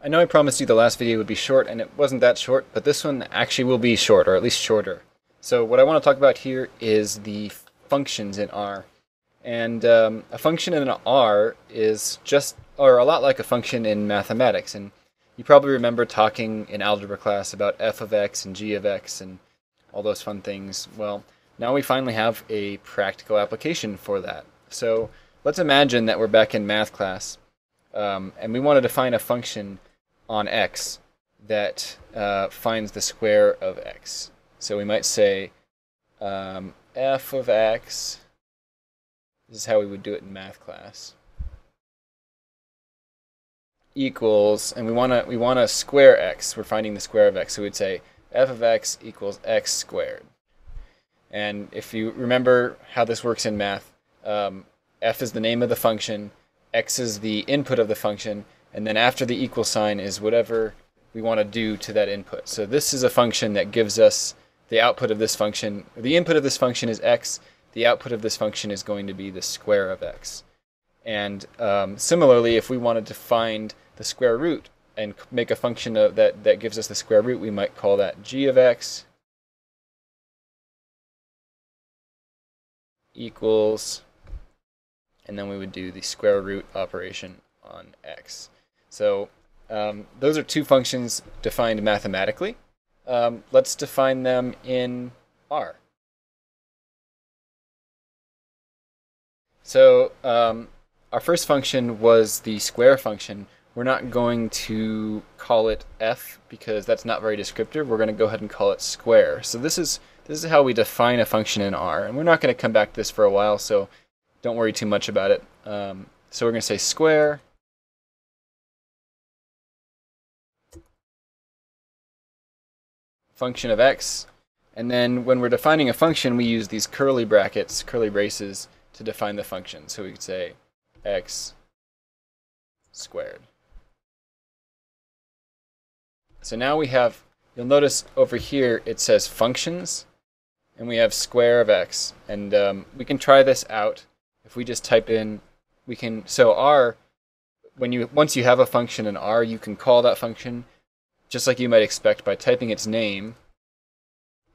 I know I promised you the last video would be short, and it wasn't that short, but this one actually will be short, or at least shorter. So what I want to talk about here is the functions in R. And a function in an R is just, or a lot like a function in mathematics. And you probably remember talking in algebra class about f of x and g of x and all those fun things. Well, now we finally have a practical application for that. So let's imagine that we're back in math class, and we want to define a function on x that finds the square of x. So we might say f of x, this is how we would do it in math class, equals, and we want to square x. We're finding the square of x, so we'd say f of x equals x squared. And if you remember how this works in math, f is the name of the function, x is the input of the function, and then after the equal sign is whatever we want to do to that input. So this is a function that gives us the output of this function. The input of this function is x. The output of this function is going to be the square of x. And similarly, if we wanted to find the square root and make a function that gives us the square root, we might call that g of x equals, and then we would do the square root operation on x. So those are two functions defined mathematically. Let's define them in R. So our first function was the square function. We're not going to call it f because that's not very descriptive. We're going to go ahead and call it square. So this is how we define a function in R. And we're not going to come back to this for a while, so don't worry too much about it. So we're going to say square function of x, and then when we're defining a function, we use these curly brackets, curly braces, to define the function. So we could say x squared. So now we have, you'll notice over here it says functions, and we have square of x. And we can try this out. If we just type in, we can, so R, once you have a function in R, you can call that function just like you might expect by typing its name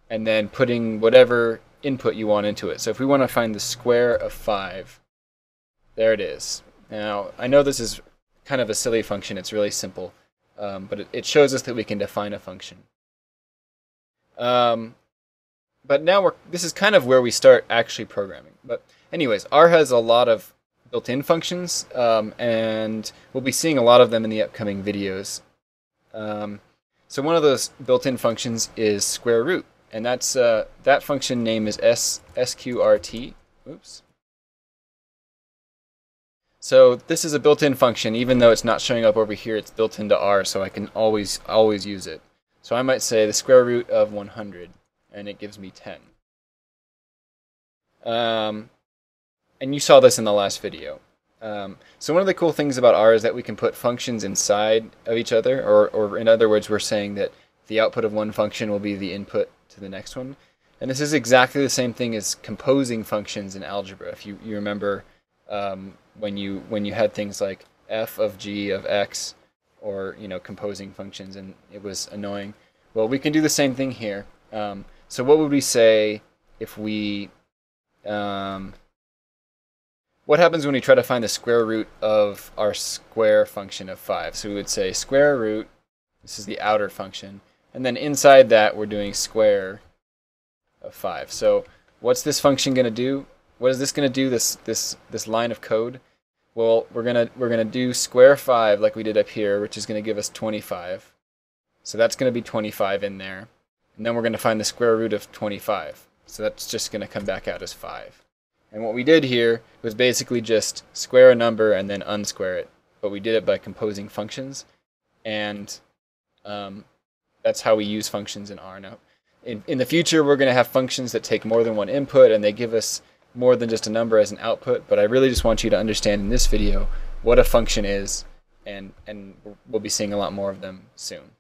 and then putting whatever input you want into it. So if we want to find the square of 5, there it is. Now, I know this is kind of a silly function. It's really simple, but it shows us that we can define a function. But now this is kind of where we start actually programming. But anyways, R has a lot of built-in functions, and we'll be seeing a lot of them in the upcoming videos. So one of those built-in functions is square root, and that's that function name is sqrt. Oops. So this is a built-in function, even though it's not showing up over here. It's built into R, so I can always use it. So I might say the square root of 100, and it gives me 10. And you saw this in the last video. So one of the cool things about R is that we can put functions inside of each other, or in other words, we're saying that the output of one function will be the input to the next one. And this is exactly the same thing as composing functions in algebra. If you remember when you had things like f of g of x, or composing functions, and it was annoying. Well, we can do the same thing here. So what would we say if we what happens when we try to find the square root of our square function of 5? So we would say square root, this is the outer function, and then inside that we're doing square of 5. So what's this function going to do? What is this going to do, this line of code? Well, we're gonna do square 5 like we did up here, which is going to give us 25. So that's going to be 25 in there. And then we're going to find the square root of 25. So that's just going to come back out as 5. And what we did here was basically just square a number and then unsquare it. But we did it by composing functions. And that's how we use functions in R. Now, in the future, we're going to have functions that take more than one input, and they give us more than just a number as an output. But I really just want you to understand in this video what a function is, and we'll be seeing a lot more of them soon.